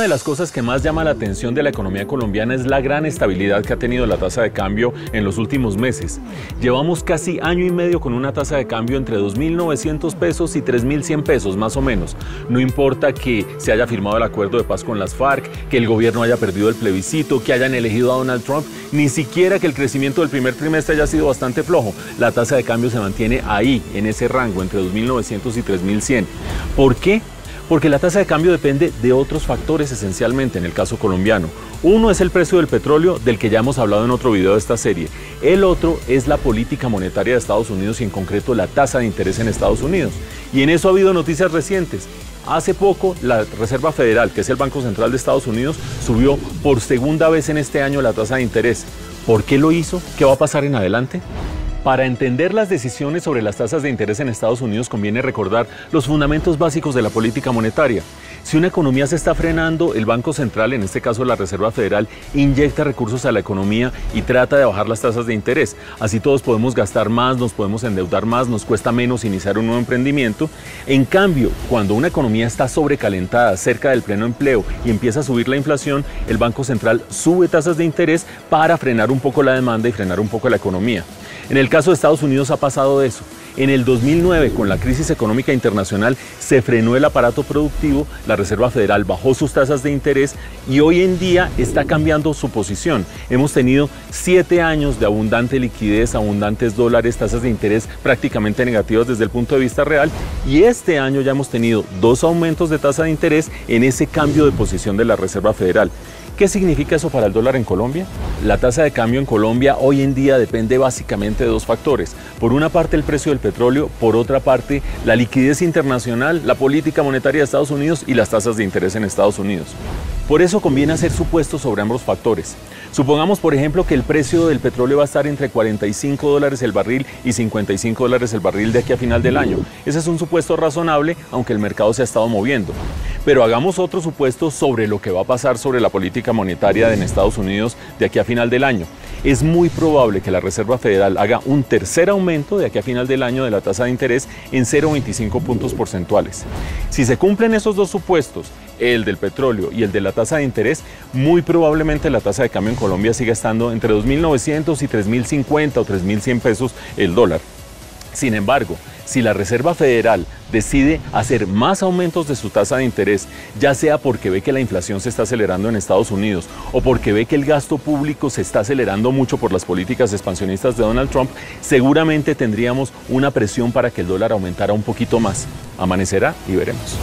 de las cosas que más llama la atención de la economía colombiana es la gran estabilidad que ha tenido la tasa de cambio en los últimos meses. Llevamos casi año y medio con una tasa de cambio entre 2.900 pesos y 3.100 pesos más o menos. No importa que se haya firmado el acuerdo de paz con las FARC, que el gobierno haya perdido el plebiscito, que hayan elegido a Donald Trump, ni siquiera que el crecimiento del primer trimestre haya sido bastante flojo. La tasa de cambio se mantiene ahí, en ese rango, entre 2.900 y 3.100. ¿Por qué? Porque la tasa de cambio depende de otros factores esencialmente en el caso colombiano. Uno es el precio del petróleo, del que ya hemos hablado en otro video de esta serie. El otro es la política monetaria de Estados Unidos y en concreto la tasa de interés en Estados Unidos. Y en eso ha habido noticias recientes. Hace poco la Reserva Federal, que es el Banco Central de Estados Unidos, subió por segunda vez en este año la tasa de interés. ¿Por qué lo hizo? ¿Qué va a pasar en adelante? Para entender las decisiones sobre las tasas de interés en Estados Unidos conviene recordar los fundamentos básicos de la política monetaria. Si una economía se está frenando, el Banco Central, en este caso la Reserva Federal, inyecta recursos a la economía y trata de bajar las tasas de interés. Así todos podemos gastar más, nos podemos endeudar más, nos cuesta menos iniciar un nuevo emprendimiento. En cambio, cuando una economía está sobrecalentada, cerca del pleno empleo y empieza a subir la inflación, el Banco Central sube tasas de interés para frenar un poco la demanda y frenar un poco la economía. En el caso de Estados Unidos ha pasado eso. En el 2009, con la crisis económica internacional, se frenó el aparato productivo, la Reserva Federal bajó sus tasas de interés y hoy en día está cambiando su posición. Hemos tenido 7 años de abundante liquidez, abundantes dólares, tasas de interés prácticamente negativas desde el punto de vista real y este año ya hemos tenido 2 aumentos de tasa de interés en ese cambio de posición de la Reserva Federal. ¿Qué significa eso para el dólar en Colombia? La tasa de cambio en Colombia hoy en día depende básicamente de 2 factores. Por una parte el precio del petróleo, por otra parte la liquidez internacional, la política monetaria de Estados Unidos y las tasas de interés en Estados Unidos. Por eso conviene hacer supuestos sobre ambos factores. Supongamos, por ejemplo, que el precio del petróleo va a estar entre $45 el barril y $55 el barril de aquí a final del año. Ese es un supuesto razonable, aunque el mercado se ha estado moviendo. Pero hagamos otro supuesto sobre lo que va a pasar sobre la política monetaria en Estados Unidos de aquí a final del año. Es muy probable que la Reserva Federal haga un tercer aumento de aquí a final del año de la tasa de interés en 0,25 puntos porcentuales. Si se cumplen esos 2 supuestos, el del petróleo y el de la tasa de interés, muy probablemente la tasa de cambio en Colombia siga estando entre 2.900 y 3.050 o 3.100 pesos el dólar. Sin embargo, si la Reserva Federal decide hacer más aumentos de su tasa de interés, ya sea porque ve que la inflación se está acelerando en Estados Unidos o porque ve que el gasto público se está acelerando mucho por las políticas expansionistas de Donald Trump, seguramente tendríamos una presión para que el dólar aumentara un poquito más. Amanecerá y veremos.